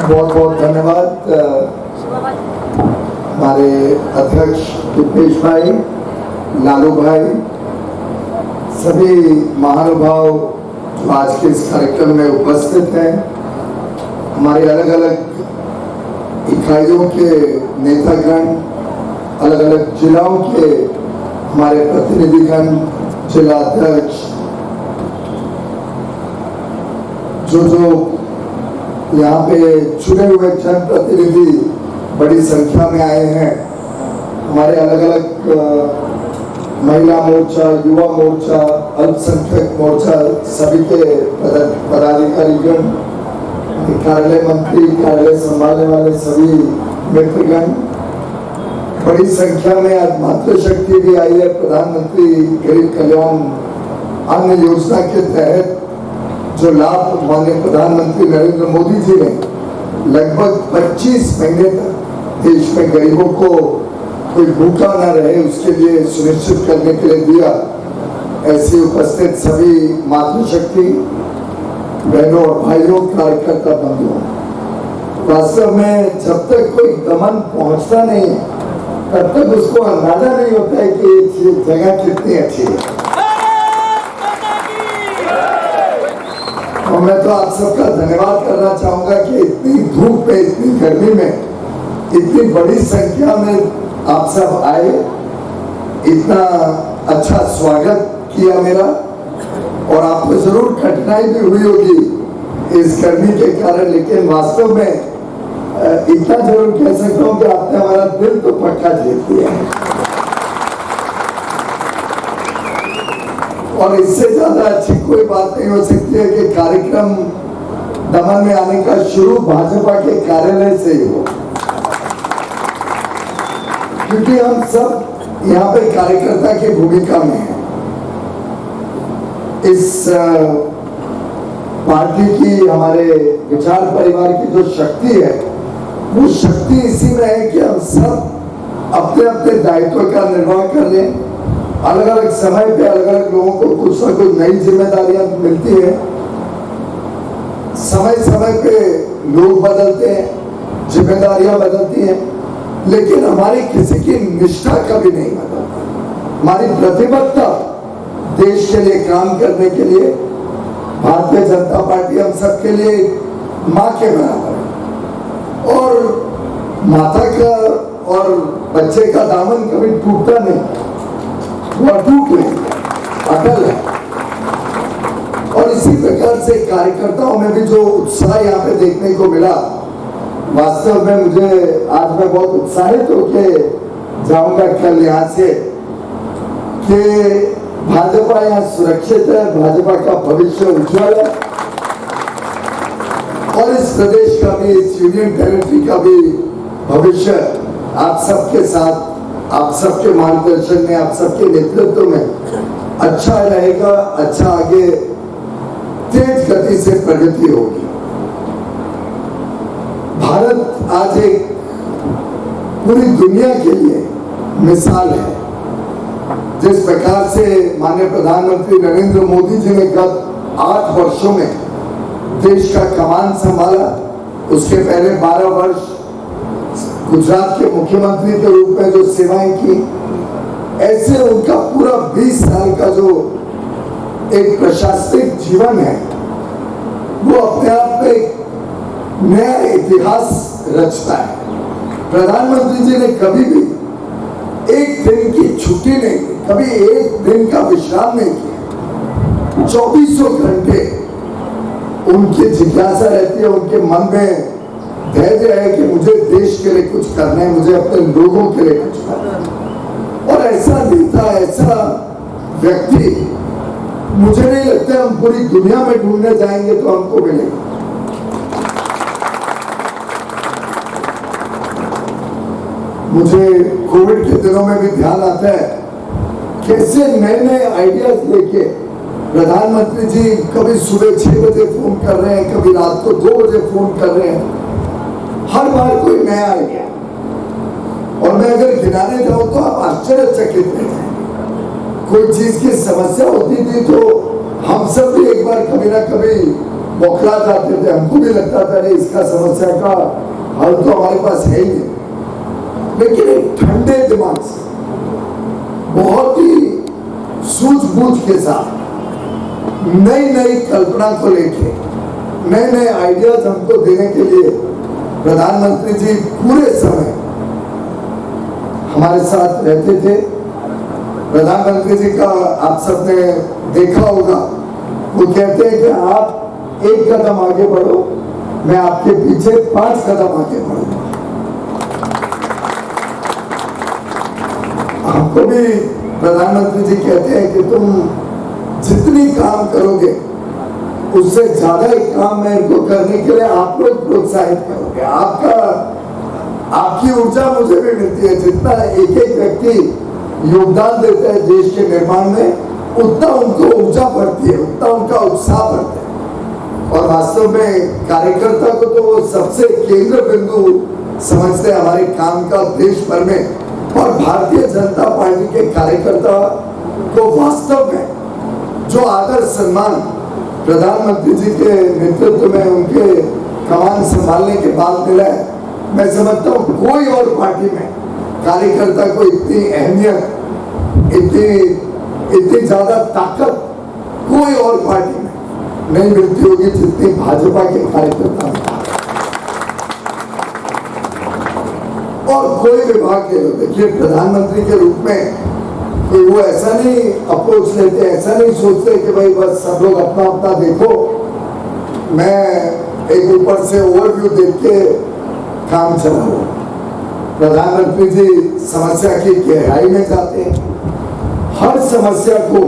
बहुत बहुत धन्यवाद हमारे अध्यक्ष रुपेश भाई, लालू भाई, सभी महानुभाव जो आज के इस कार्यक्रम में उपस्थित हैं, हमारे अलग अलग इकाइयों के नेतागण, अलग अलग जिलाओं के हमारे प्रतिनिधिगण, जिला अध्यक्ष, जो यहाँ पे चुने हुए जनप्रतिनिधि बड़ी संख्या में आए हैं, हमारे अलग अलग महिला मोर्चा, युवा मोर्चा, अल्पसंख्यक मोर्चा, सभी के पदाधिकारीगण, कार्यालय मंत्री, कार्यालय संभालने वाले सभी मित्रगण, बड़ी संख्या में आज मातृशक्ति भी आई है। प्रधानमंत्री गरीब कल्याण अन्न योजना के तहत जो लाभ माननीय प्रधानमंत्री नरेंद्र मोदी जी ने लगभग 25 महीने तक देश में गरीबों को कोई भूखा न रहे उसके लिए सुनिश्चित करने के लिए दिया। ऐसे उपस्थित सभी मातृशक्ति बहनों और भाइयों, कार्यकर्ता बंधुओं, वास्तव में जब तक कोई दमन पहुंचता नहीं है तब तक उसको अंदाजा नहीं होता है कि ये जगह कितनी अच्छी है। और मैं तो आप सबका धन्यवाद करना चाहूंगा कि इतनी धूप में, इतनी गर्मी में, इतनी बड़ी संख्या में आप सब आए, इतना अच्छा स्वागत किया मेरा। और आपको जरूर कठिनाई भी हुई होगी इस गर्मी के कारण, लेकिन वास्तव में इतना जरूर कह सकता हूँ कि आपने हमारा दिल तो पक्का जीत लिया है। और इससे ज्यादा अच्छी कोई बात नहीं हो सकती है कि कार्यक्रम दमन में आने का शुरू भाजपा के कार्यालय से ही हो, क्योंकि हम सब यहाँ पे कार्यकर्ता की भूमिका में हैं। इस पार्टी की, हमारे विचार परिवार की जो शक्ति है, वो शक्ति इसी में है कि हम सब अपने अपने दायित्व का निर्वाह कर रहे हैं। अलग अलग समय पे अलग अलग लोगों को कुछ न कुछ नई जिम्मेदारियां मिलती है। समय समय पे लोग बदलते हैं, जिम्मेदारियां बदलती हैं, लेकिन हमारी किसी की निष्ठा कभी नहीं बदलती। हमारी प्रतिबद्धता देश के लिए काम करने के लिए, भारतीय जनता पार्टी हम सबके लिए माँ के बराबर है। और माता का और बच्चे का दामन कभी टूटता नहीं, वो अटूट है, अटल है। और इसी प्रकार से कार्यकर्ताओं में भी जो उत्साह यहाँ पे देखने को मिला, वास्तव में मुझे आज मैं बहुत उत्साहित होके जाऊंगा कल यहाँ से कि भाजपा यहाँ सुरक्षित है, भाजपा का भविष्य उज्जवल है। और इस प्रदेश का भी, इस यूनियन टेरिटरी का भी भविष्य आप सबके साथ, आप सबके मार्गदर्शन में, आप सबके नेतृत्व में अच्छा रहेगा। अच्छा आगे तेज गति से प्रगति होगी। भारत आज एक पूरी दुनिया के लिए मिसाल है। जिस प्रकार से माननीय प्रधानमंत्री नरेंद्र मोदी जी ने गत 8 वर्षों में देश का कमान संभाला, उसके पहले 12 वर्ष गुजरात के मुख्यमंत्री के रूप में जो सेवाएं की, ऐसे उनका पूरा 20 साल का जो एक प्रशासनिक जीवन है, वो अपने आप में एक नया इतिहास रचता है। प्रधानमंत्री जी ने कभी भी एक दिन की छुट्टी नहीं की, कभी एक दिन का विश्राम नहीं किया। 24 घंटे उनकी जिज्ञासा रहती है, उनके मन में धैर्य है कि मुझे देश के लिए कुछ करना है, मुझे अपने लोगों के लिए कुछ करना है। और ऐसा नेता, ऐसा व्यक्ति मुझे नहीं लगता हम पूरी दुनिया में ढूंढने जाएंगे तो हमको मिलेगा। मुझे कोविड के दिनों में भी ध्यान आता है कैसे नए नए आइडियाज लेके प्रधानमंत्री जी कभी सुबह 6 बजे फोन कर रहे हैं, कभी रात को 2 बजे फोन कर रहे हैं, हर बार कोई नया आइडिया। और मैं अगर गिनाने जाऊं तो आप आश्चर्यचकित रह जाएंगे। कोई चीज की समस्या होती थी तो हम सब भी एक बार कभी ना कभी बौखला जाते थे, हमको भी लगता था नहीं इसका समस्या का हल तो हमारे पास है ही नहीं। लेकिन एक ठंडे दिमाग से, बहुत ही सूझबूझ के साथ, नई नई कल्पना को लेके, नए नए आइडियाज हमको देने के लिए प्रधानमंत्री जी पूरे समय हमारे साथ रहते थे। प्रधानमंत्री जी का आप सबने देखा होगा, वो कहते हैं कि आप एक कदम आगे बढ़ो, मैं आपके पीछे 5 कदम आगे बढ़ूंगा। हमको भी प्रधानमंत्री जी कहते हैं कि तुम जितनी काम करोगे उससे ज्यादा ही काम मैं इनको करने के लिए आप लोग प्रोत्साहित करोगे। आपकी ऊर्जा मुझे भी मिलती है। जितना एक एक व्यक्ति योगदान देता है देश के निर्माण में, उतना उनको ऊर्जा बढ़ती है, उतना उनका उत्साह बढ़ता है। और वास्तव में कार्यकर्ता को तो वो सबसे केंद्र बिंदु समझते हैं हमारे काम का देश भर में। और भारतीय जनता पार्टी के कार्यकर्ता को वास्तव में जो आदर सम्मान प्रधानमंत्री जी के नेतृत्व में उनके कमान संभालने के बाद मिला है, मैं समझता हूँ कोई और पार्टी में कार्यकर्ता को इतनी अहमियत, इतनी ज्यादा ताकत कोई और पार्टी में नहीं मिलती होगी जितनी भाजपा के कार्यकर्ता में। और कोई विभाग के लोग देखिए, प्रधानमंत्री के रूप में कोई वो ऐसा नहीं अप्रोच लेते, ऐसा नहीं सोचते कि भाई बस सब लोग अपना अपना देखो, मैं एक ऊपर से ओवरव्यू देख के काम चलाऊं। प्रधानमंत्री जी समस्या की गहराई में जाते हैं, हर समस्या को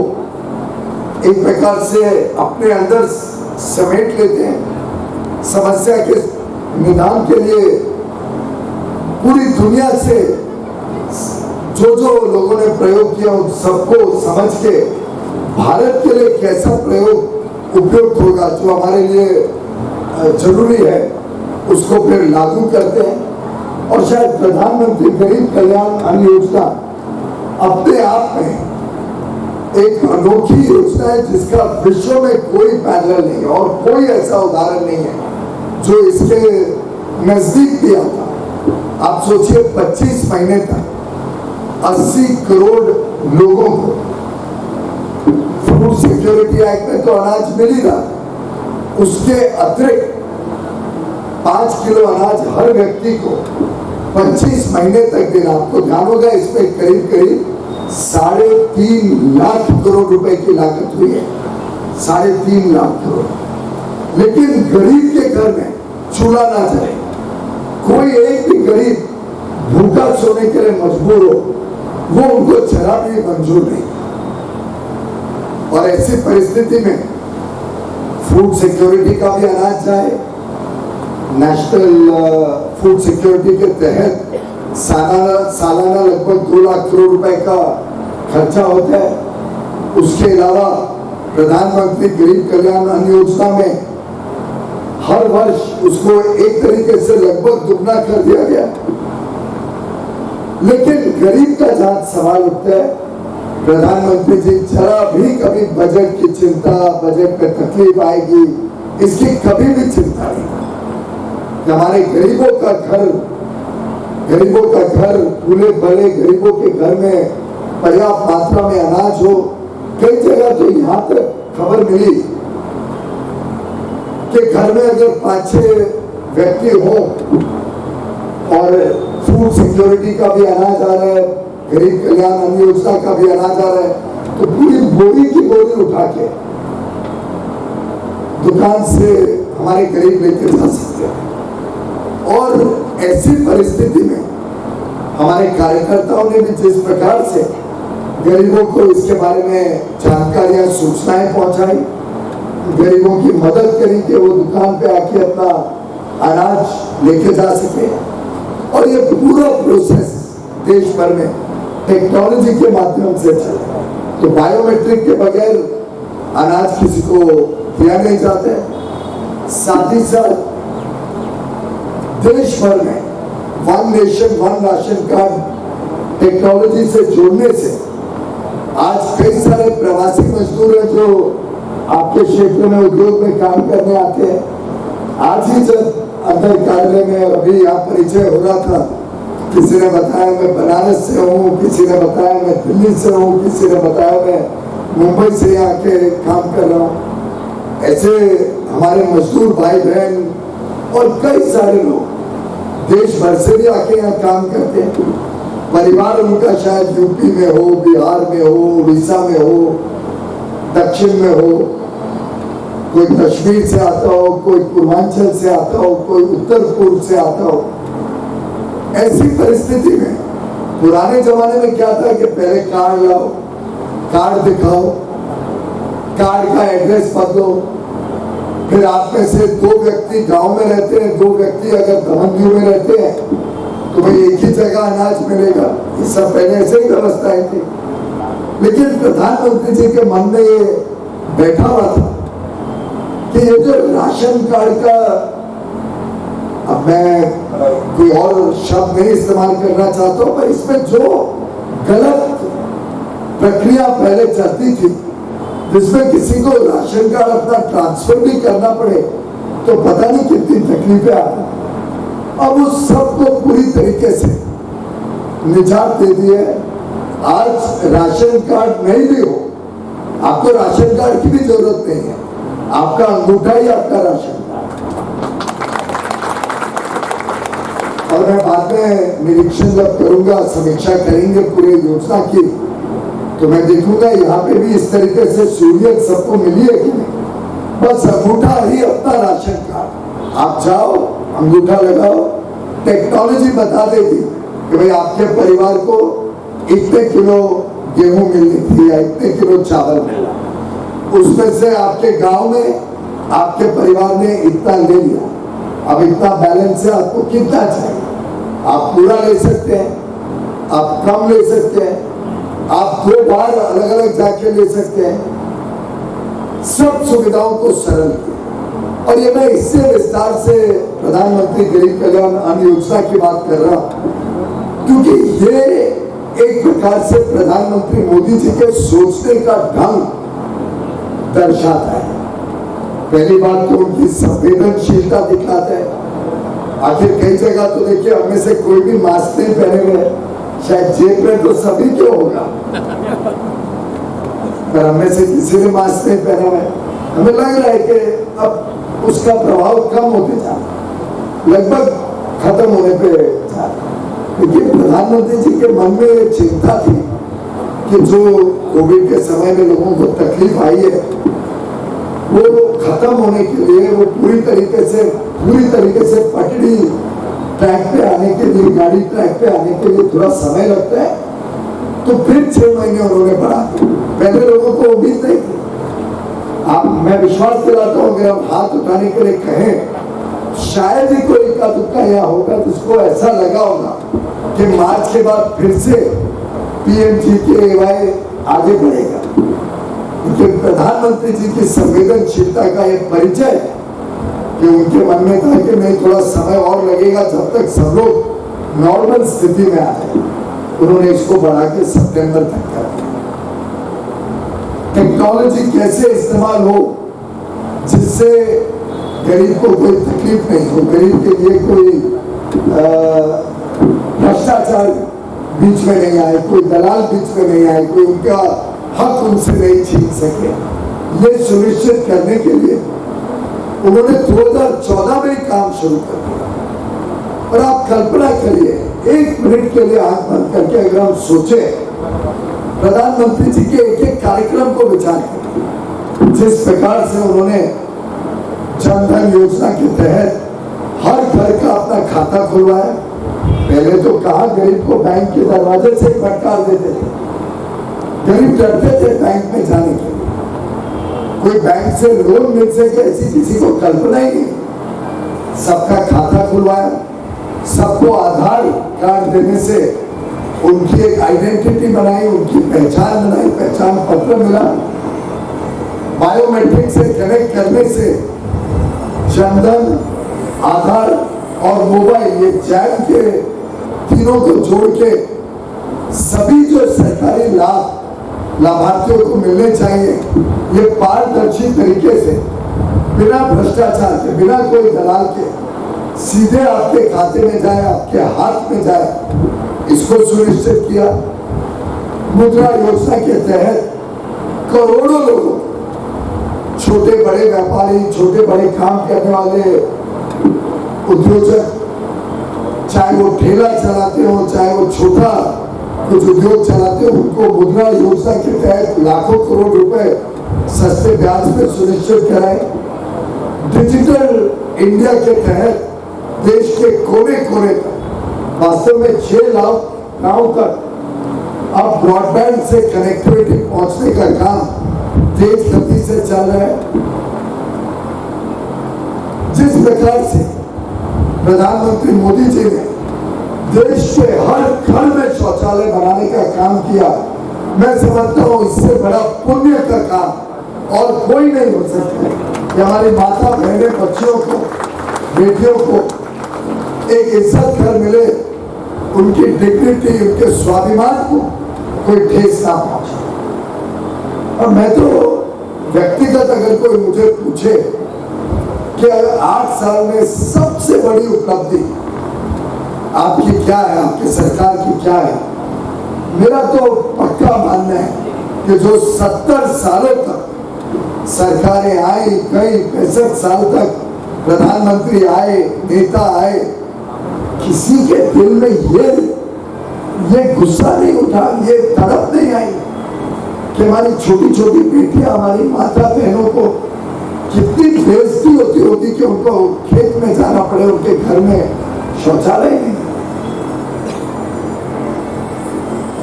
एक प्रकार से अपने अंदर समेट लेते हैं। समस्या के निदान के लिए पूरी दुनिया से जो लोगों ने प्रयोग किया उन सबको समझ के भारत के लिए कैसा प्रयोग उपयुक्त होगा, जो हमारे लिए जरूरी है, उसको फिर लागू करते हैं। और शायद प्रधानमंत्री गरीब कल्याण अन्न योजना अपने आप में एक अनोखी योजना है जिसका विश्व में कोई पैरेलल नहीं है और कोई ऐसा उदाहरण नहीं है जो इसके नजदीक भी आता। आप सोचिए 25 महीने तक 80 करोड़ लोगों को फूड सिक्योरिटी एक्ट में तो अनाज मिल ही रहा, उसके अतिरिक्त 5 किलो अनाज हर व्यक्ति को 25 महीने तक देना। आपको ध्यान होगा इसमें करीब 3.5 लाख करोड़ रुपए की लागत हुई है, 3.5 लाख करोड़। लेकिन गरीब के घर में चूल्हा ना जले, कोई एक भी गरीब भूखा सोने के लिए मजबूर हो, वो उनको जरा भी मंजूर नहीं। और ऐसी परिस्थिति में फूड सिक्योरिटी का भी अनाज जाए, नेशनल फूड सिक्योरिटी के तहत सालाना लगभग 2 लाख करोड़ रुपए का खर्चा होता है। उसके अलावा प्रधानमंत्री गरीब कल्याण अन्न योजना में हर वर्ष उसको एक तरीके से लगभग दुगना कर दिया गया। लेकिन गरीब का जहां सवाल उठता है, प्रधानमंत्री जी जरा भी कभी बजट की चिंता, बजट में तकलीफ आएगी, इसकी कभी भी चिंता नहीं। हमारे गरीबों का घर फूले भले, गरीबों के घर में पर्याप्त मात्रा में अनाज हो। कई जगह तो यहाँ तक खबर मिली कि घर में अगर 5-6 व्यक्ति हो और फूड सिक्योरिटी का भी अनाज आ रहा है, गरीब कल्याण अन्न योजना का भी अनाज आ रहा है, तो पूरी बोरी की बोरी उठा के दुकान से हमारे गरीब लेकर जा सकते हैं। और ऐसी परिस्थिति में हमारे कार्यकर्ताओं ने भी जिस प्रकार से गरीबों को इसके बारे में जानकारियां, सूचनाएं पहुंचाई, गरीबों की मदद करी कि वो दुकान पे आके अपना अनाज लेके जा सके। और ये पूरा प्रोसेस देश भर में टेक्नोलॉजी के माध्यम से चला, तो बायोमेट्रिक के बगैर अनाज किसी को दिया नहीं जाता है। साथ ही साथ देश भर में one nation one ration card technology से जोड़ने से आज कई सारे प्रवासी मजदूर हैं जो आपके क्षेत्र में उद्योग में काम करने आते हैं। आज ही जब अंदर कार्यालय में अभी यहाँ परिचय हो रहा था, किसी ने बताया मैं बनारस से हूँ, किसी ने बताया मैं दिल्ली से हूँ, किसी ने बताया मैं मुंबई से आके काम कर रहा हूँ। ऐसे हमारे मजदूर भाई बहन और कई सारे लोग देश भर से भी आके यहाँ काम करते हैं। परिवार उनका शायद यूपी में हो, बिहार में हो, उड़ीसा में हो, दक्षिण में हो, कोई कश्मीर से आता हो, कोई पूर्वांचल से आता हो, कोई उत्तर पूर्व से आता हो। ऐसी परिस्थिति में पुराने जमाने में क्या था कि पहले कार्ड लाओ, कार्ड दिखाओ, कार्ड का एड्रेस बदलो, फिर आप में से 2 व्यक्ति गांव में रहते हैं, 2 व्यक्ति अगर दमनदीव में रहते हैं तो भाई एक ही जगह अनाज मिलेगा। ये सब पहले ऐसे ही व्यवस्थाएं थी। लेकिन प्रधानमंत्री जी के मन में ये बैठा हुआ था कि ये जो राशन कार्ड का, अब मैं कोई और शब्द नहीं इस्तेमाल करना चाहता हूं, पर इसमें जो गलत प्रक्रिया पहले चलती थी, जिसमें किसी को राशन कार्ड अपना ट्रांसफर भी करना पड़े तो पता नहीं कितनी तकलीफें आती। अब उस सब को पूरी तरीके से निजात दे दी है। आज राशन कार्ड नहीं भी हो, आपको राशन कार्ड की भी जरूरत नहीं है, आपका अंगूठा ही आपका राशन कार्ड। और मैं बाद में निरीक्षण जब करूंगा, समीक्षा करेंगे पूरे योजना की, तो मैं देखूंगा यहाँ पे भी इस तरीके से सहूलियत सबको मिली है कि नहीं। बस अंगूठा ही अपना राशन कार्ड, आप जाओ अंगूठा लगाओ, टेक्नोलॉजी बता देगी कि भाई आपके परिवार को इतने किलो गेहूं मिलनी थी या इतने किलो चावल मिला, उसमें से आपके गांव में आपके परिवार ने इतना ले लिया, अब इतना बैलेंस है, आपको कितना चाहिए, आप पूरा ले सकते हैं, आप कम ले सकते हैं, आप 2 बार अलग अलग जाके ले सकते हैं। सब सुविधाओं को सरल किया। और ये मैं इससे विस्तार से प्रधानमंत्री गरीब कल्याण अन्न योजना की बात कर रहा हूं क्योंकि ये एक प्रकार से प्रधानमंत्री मोदी जी के सोचने का ढंग दर्शाता है। पहली बात तो उनकी संवेदनशीलता दिखाता है। आखिर कई जगह तो देखिए हमें से कोई भी मास्क नहीं पहने हुए, शायद जेब में तो सभी क्यों होगा, पर हमें से किसी ने मास्क नहीं पहना हुआ। हमें लग रहा है कि अब उसका प्रभाव कम होते जा रहा, लगभग खत्म होने पे जा रहा। लेकिन प्रधानमंत्री जी के मन में ये चिंता थी कि जो कोविड के समय में लोगों को तकलीफ आई है वो खत्म होने के लिए, वो पूरी तरीके से पटड़ी ट्रैक पे आने के लिए, गाड़ी ट्रैक पे आने के लिए थोड़ा समय लगता है, तो फिर 6 महीने उन्होंने बढ़ा दिया। पहले लोगों को उम्मीद नहीं थी। मैं विश्वास दिलाता हूँ, अगर हम हाथ उठाने के लिए कहें, शायद ही कोई इक्का दुक्का यहाँ होगा जिसको ऐसा लगा होगा कि मार्च के बाद फिर से PMGKY आगे बढ़ेगा। लेकिन प्रधानमंत्री जी की संवेदनशीलता का एक परिचय कि उनके मन में था कि नहीं, थोड़ा समय और लगेगा जब तक सब लोग नॉर्मल स्थिति में आ जाए। उन्होंने इसको बढ़ा के सितंबर तक कर दिया। टेक्नोलॉजी कैसे इस्तेमाल हो जिससे गरीब को कोई तकलीफ नहीं हो, गरीब के लिए कोई भ्रष्टाचार बीच में नहीं आए, कोई दलाल बीच में नहीं आए, कोई उनका हक उनसे नहीं छीन सके, ये सुनिश्चित करने के लिए उन्होंने 2014 में काम शुरू कर दिया। और आप कल्पना करिए, 1 मिनट के लिए आंख बंद करके अगर हम सोचे, प्रधानमंत्री जी के एक कार्यक्रम को विचार करें, जिस प्रकार से उन्होंने जनधन योजना के तहत हर घर का अपना खाता खुलवाया। पहले तो कहा गरीब को बैंक के दरवाजे से फटकार देते थे, गरीब डरते थे बैंक में जाने के लिए, कोई बैंक से लोन मिल सके ऐसी किसी को कल्पना ही नहीं। सबका खाता खुलवाया, सबको आधार कार्ड देने से उनकी एक आइडेंटिटी बनाई, उनकी पहचान बनाई, पहचान पत्र मिला। बायोमेट्रिक से कनेक्ट करने से जनधन, आधार और मोबाइल, ये जैम के तीनों को जोड़ के सभी जो सरकारी लाभ लाभार्थियों को मिलने चाहिए, ये पारदर्शी तरीके से, बिना भ्रष्टाचार के, बिना कोई दलाल के सीधे आपके खाते में जाए, आपके हाथ में जाए, इसको सुनिश्चित किया। मुद्रा योजना के तहत करोड़ों लोगों, छोटे बड़े व्यापारी, छोटे बड़े काम करने वाले उद्योजक, चाहे वो ठेला चलाते हो, चाहे वो छोटा कुछ उद्योग चलाते हो, उनको मुद्रा योजना के तहत लाखों करोड़ रुपए सस्ते ब्याज पर सुनिश्चित कराए। डिजिटल इंडिया के तहत देश के कोने कोने तक, वास्तव में 6 लाख गांव तक अब ब्रॉडबैंड से कनेक्टिविटी पहुंचने का काम तेज गति से चल रहा है। जिस प्रकार से प्रधानमंत्री मोदी जी ने देश के हर घर में शौचालय बनाने का काम किया, मैं समझता हूँ इससे बड़ा पुण्य का काम और कोई नहीं हो सकता कि हमारी माता बहनें, बच्चियों को, बेटियों को एक इज्जत घर मिले, उनकी डिग्निटी, उनके स्वाभिमान को कोई ठेस ना पहुंचे। और मैं तो व्यक्तिगत अगर कोई मुझे पूछे कि 8 साल में सबसे बड़ी उपलब्धि आपकी क्या है, आपकी सरकार की क्या है, मेरा तो पक्का मानना है कि जो 70 सालों तक सरकारें आई गई, 65 साल तक प्रधानमंत्री आए, नेता आए, किसी के दिल में ये गुस्सा नहीं उठा, ये तड़प नहीं आई कि हमारी छोटी छोटी बेटियां, हमारी माता बहनों को कितनी बेइज्जती होती होगी कि उनको खेत में जाना पड़े, उनके घर में शौचालय नहीं।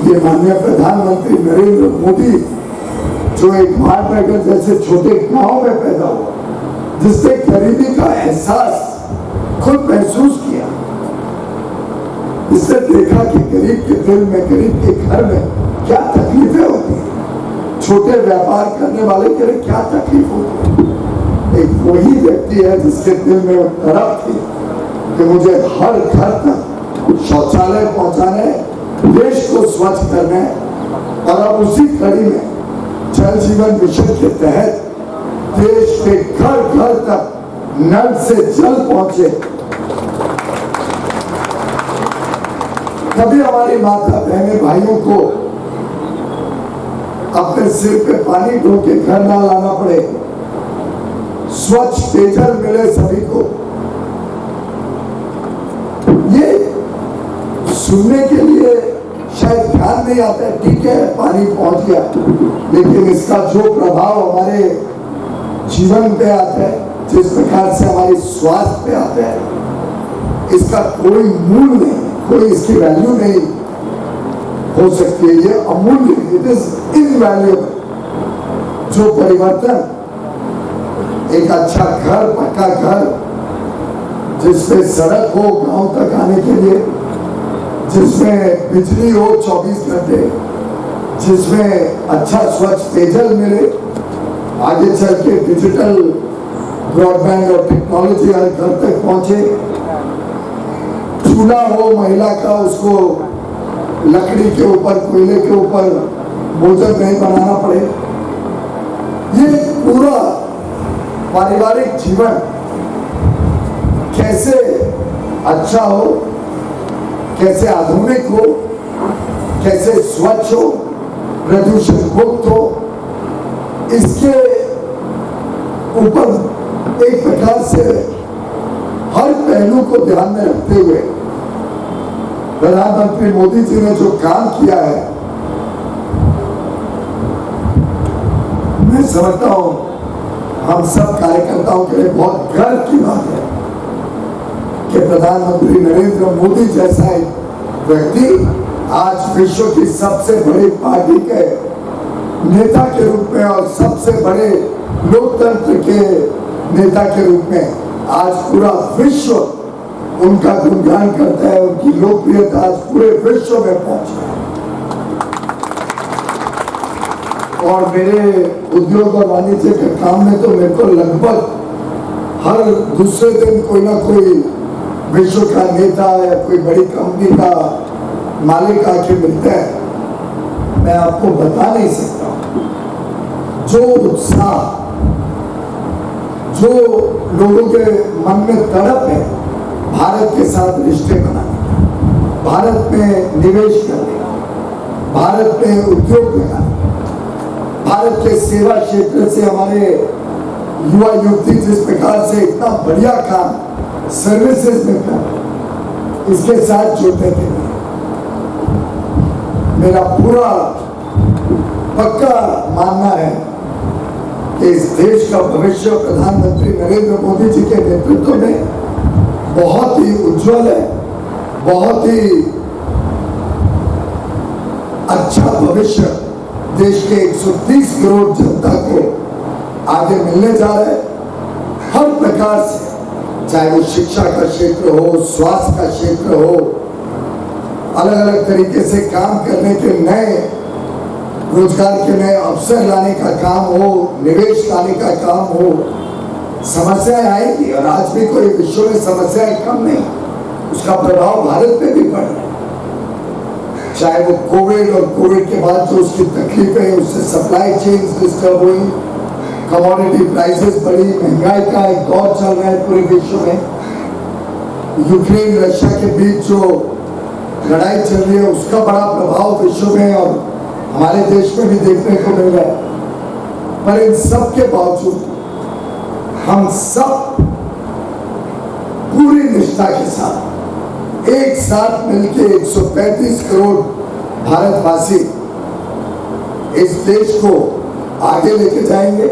ये माननीय प्रधानमंत्री नरेंद्र मोदी, जो एक महानगर जैसे छोटे गांव में पैदा हुआ, जिसने गरीबी का एहसास खुद महसूस किया, इससे देखा कि गरीब के दिल में, गरीब के घर में क्या तकलीफें होती हैं, छोटे व्यापार करने वाले के लिए क्या तकलीफ होती है। एक वही व्यक्ति है जिसके दिल में वो तड़प थी कि मुझे हर घर तक शौचालय पहुंचाने, देश को स्वच्छ करना है। और अब उसी कड़ी में जल जीवन मिशन के तहत देश के घर घर तक नल से जल पहुंचे। कभी हमारी माता बहनें भाइयों को अपने सिर पे पानी ढो के घर ना लाना पड़े, स्वच्छ पेयजल मिले सभी को। ये सुनने के लिए शायद ध्यान नहीं आता है, ठीक है पानी पहुंच गया, लेकिन इसका जो प्रभाव हमारे जीवन पे आता है, जिस प्रकार से हमारे स्वास्थ्य पे आता है, इसका कोई मूल नहीं, कोई इसकी वैल्यू नहीं हो सकती है। ये अमूल्य, इट इज इनवैल्यूएबल। जो परिवर्तन एक अच्छा घर, पक्का घर, जिसमें सड़क हो गांव तक आने के लिए, जिसमें बिजली हो 24 घंटे, जिसमें अच्छा स्वच्छ पेयजल मिले, आगे चल के डिजिटल ब्रॉडबैंड और टेक्नोलॉजी हर घर तक पहुंचे, चूल्हा हो महिला का, उसको लकड़ी के ऊपर, कोयले के ऊपर भोजन नहीं बनाना पड़े। ये पूरा पारिवारिक जीवन कैसे अच्छा हो, कैसे आधुनिक हो, कैसे स्वच्छ हो, प्रदूषण मुक्त हो, इसके ऊपर एक प्रकार से हर पहलू को ध्यान में रखते हुए प्रधानमंत्री मोदी जी ने जो काम किया है, मैं समझता हूं हम सब कार्यकर्ताओं के लिए बहुत गर्व की बात है कि प्रधानमंत्री नरेंद्र मोदी जैसा एक व्यक्ति आज विश्व की सबसे बड़ी पार्टी के नेता के रूप में और सबसे बड़े लोकतंत्र के नेता के रूप में आज पूरा विश्व उनका गुणगान करता है। उनकी लोकप्रियता आज पूरे विश्व में पहुंची है। और मेरे उद्योग और वाणिज्य के काम में तो मेरे को लगभग हर दूसरे दिन कोई ना कोई विश्व का नेता या कोई बड़ी कंपनी का मालिक आके मिलता है। मैं आपको बता नहीं सकता हूं। जो उत्साह, जो लोगों के मन में तड़प है भारत के साथ रिश्ते बनाने का, भारत में निवेश करने का, भारत में उद्योग लगाने का, भारत के सेवा क्षेत्र से हमारे युवा युवती जिस प्रकार से इतना बढ़िया काम सर्विसेज में कर, इसके साथ जुड़ने के लिए मेरा पूरा पक्का मानना है कि इस देश का भविष्य प्रधानमंत्री नरेंद्र मोदी जी के नेतृत्व में बहुत ही उज्जवल है, बहुत ही अच्छा भविष्य देश के 130 करोड़ जनता को आगे मिलने जा रहा है। हर प्रकार से, चाहे वो शिक्षा का क्षेत्र हो, स्वास्थ्य का क्षेत्र हो, अलग अलग तरीके से काम करने के नए रोजगार के नए अवसर लाने का काम हो, निवेश लाने का काम हो, समस्याएं आएगी और आज भी कोई विश्व में समस्याएं कम नहीं, उसका प्रभाव भारत पे भी पड़ रहा है। चाहे वो कोविड और कोविड के बाद जो उसकी तकलीफें, उससे सप्लाई चेन डिस्टर्ब हुई, कमोडिटी प्राइसेस बढ़ी, महंगाई का एक दौर चल रहा है पूरे विश्व में, यूक्रेन रशिया के बीच जो लड़ाई चल रही है उसका बड़ा प्रभाव विश्व में और हमारे देश में भी देखने को मिल रहा है। पर इन सब के बावजूद हम सब पूरी निष्ठा के साथ एक साथ मिलकर 135 करोड़ भारतवासी इस देश को आगे लेके जाएंगे।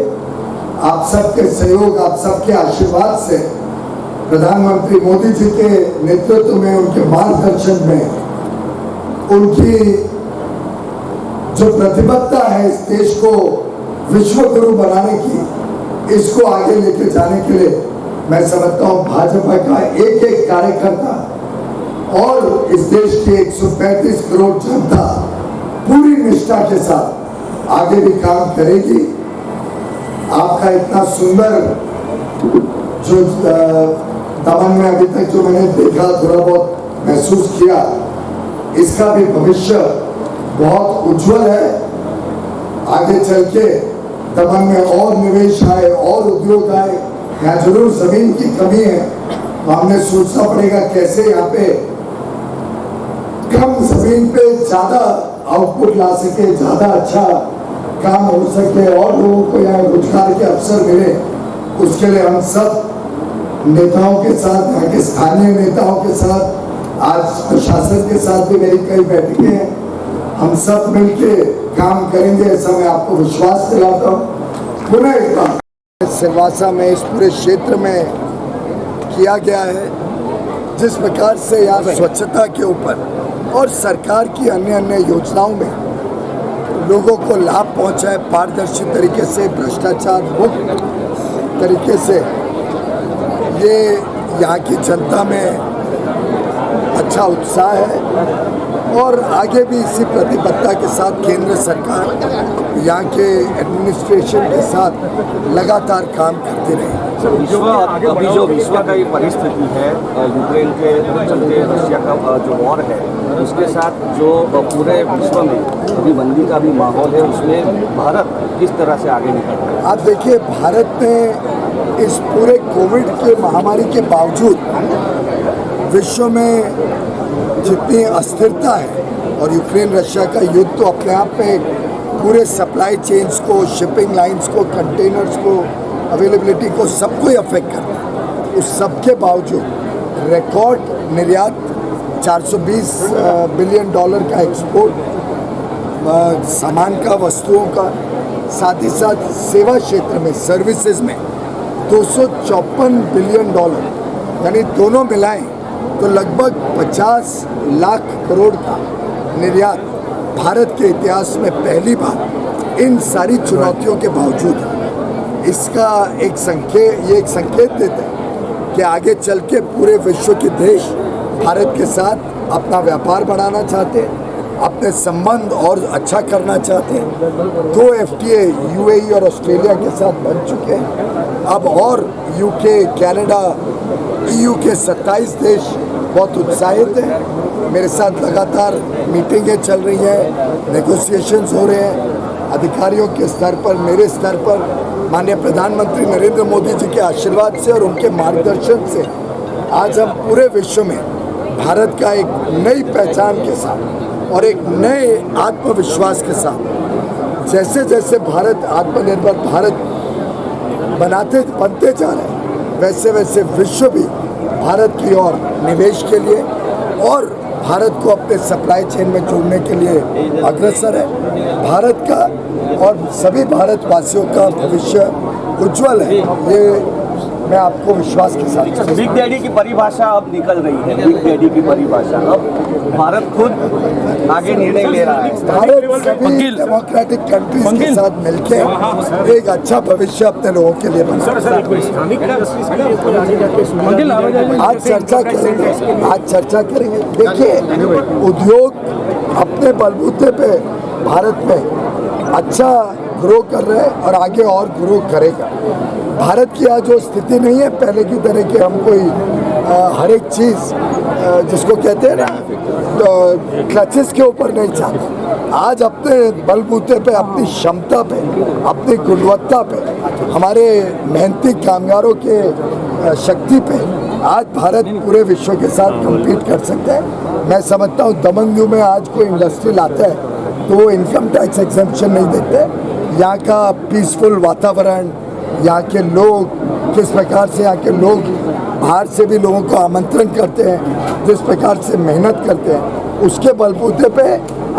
आप सबके सहयोग, आप सबके आशीर्वाद से, प्रधानमंत्री मोदी जी के नेतृत्व में, उनके मार्गदर्शन में, उनकी जो प्रतिबद्धता है इस देश को विश्व गुरु बनाने की, इसको आगे लेके जाने के लिए मैं समझता हूं भाजपा का एक एक कार्यकर्ता और इस देश की 135 करोड़ जनता पूरी निष्ठा के साथ आगे भी काम करेगी। आपका इतना सुंदर जो दमन में अभी तक जो मैंने देखा, थोड़ा बहुत महसूस किया, इसका भी भविष्य बहुत उज्जवल है। आगे चल के दमन में और निवेश आए और उद्योग आए। यहाँ जरूर जमीन की कमी है, तो हमने सोचना पड़ेगा कैसे यहाँ पे कम जमीन पे ज्यादा आउटपुट ला सके, ज्यादा अच्छा काम हो सके और लोगों को यहाँ रोजगार के अवसर मिले। उसके लिए हम सब नेताओं के साथ, यहाँ के स्थानीय नेताओं के साथ, आज प्रशासन के साथ भी मेरी कई बैठकें हैं, हम सब मिलके काम करेंगे, ऐसा मैं आपको विश्वास दिलाता हूँ। पुनः एक बार सिलवासा में, इस पूरे क्षेत्र में किया गया है, जिस प्रकार से यहाँ स्वच्छता के ऊपर और सरकार की अन्य अन्य योजनाओं में लोगों को लाभ पहुँचा है, पारदर्शी तरीके से, भ्रष्टाचार मुक्त तरीके से, ये यहाँ की जनता में अच्छा उत्साह है और आगे भी इसी प्रतिबद्धता के साथ केंद्र सरकार यहाँ के एडमिनिस्ट्रेशन के साथ लगातार काम करती रही। अभी जो विश्व का ये परिस्थिति है, यूक्रेन के चलते रशिया का जो वॉर है, उसके साथ जो पूरे विश्व में अभी मंदी का भी माहौल है, उसमें भारत किस तरह से आगे निकल रहा है? आप देखिए, भारत ने इस पूरे कोविड के महामारी के बावजूद विश्व में जितनी अस्थिरता है, और यूक्रेन रशिया का युद्ध तो अपने आप में पूरे सप्लाई चेन्स को, शिपिंग लाइंस को, कंटेनर्स को, अवेलेबिलिटी को, सबको ही अफेक्ट करता है। उस सब के बावजूद रिकॉर्ड निर्यात, 420 बिलियन डॉलर का एक्सपोर्ट, सामान का, वस्तुओं का, साथ ही साथ सेवा क्षेत्र में, सर्विसेज में 254 बिलियन डॉलर, यानी दोनों मिलाएं तो लगभग 50 लाख करोड़ का निर्यात भारत के इतिहास में पहली बार इन सारी चुनौतियों के बावजूद है। इसका एक संकेत देता है कि आगे चल के पूरे विश्व के देश भारत के साथ अपना व्यापार बढ़ाना चाहते हैं, अपने संबंध और अच्छा करना चाहते हैं। 2 FTA UAE और ऑस्ट्रेलिया के साथ बन चुके हैं, अब और UK, कनाडा, EU के 27 देश बहुत उत्साहित हैं। मेरे साथ लगातार मीटिंगें चल रही हैं, नेगोशिएशंस हो रहे हैं अधिकारियों के स्तर पर, मेरे स्तर पर। माननीय प्रधानमंत्री नरेंद्र मोदी जी के आशीर्वाद से और उनके मार्गदर्शन से आज हम पूरे विश्व में भारत का एक नई पहचान के साथ और एक नए आत्मविश्वास के साथ, जैसे जैसे भारत आत्मनिर्भर भारत बनते जा रहे हैं, वैसे वैसे विश्व भी भारत की ओर निवेश के लिए और भारत को अपने सप्लाई चेन में जोड़ने के लिए अग्रसर है। भारत का और सभी भारतवासियों का भविष्य उज्जवल है, ये मैं आपको विश्वास के साथ। बिग डैडी की परिभाषा अब निकल रही है, बिग डैडी की परिभाषा अब भारत खुद आगे निर्णय ले रहा है। भारत सभी डेमोक्रेटिक कंट्रीज के साथ मिलकर एक अच्छा भविष्य अपने लोगों के लिए बना। आज चर्चा करेंगे। देखिए, उद्योग अपने बलबूते पे भारत में अच्छा ग्रो कर रहे हैं और आगे और ग्रो करेगा। भारत की आज वो स्थिति नहीं है पहले की तरह कि हम कोई हर एक चीज़ जिसको कहते हैं ना तो क्लचेस के ऊपर नहीं चाहते। आज अपने बलबूते पे, अपनी क्षमता पे, अपनी गुणवत्ता पे, हमारे मेहनती कामगारों के शक्ति पे आज भारत पूरे विश्व के साथ कम्पीट कर सकता है। मैं समझता हूँ दमन में आज कोई इंडस्ट्री लाता है तो वो इनकम टैक्स एग्जेम्पशन नहीं देते। यहाँ का पीसफुल वातावरण, यहाँ के लोग किस प्रकार से, यहाँ के लोग बाहर से भी लोगों को आमंत्रण करते हैं, जिस प्रकार से मेहनत करते हैं, उसके बलबूते पे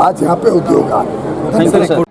आज यहाँ पे उद्योग आ रहे हैं।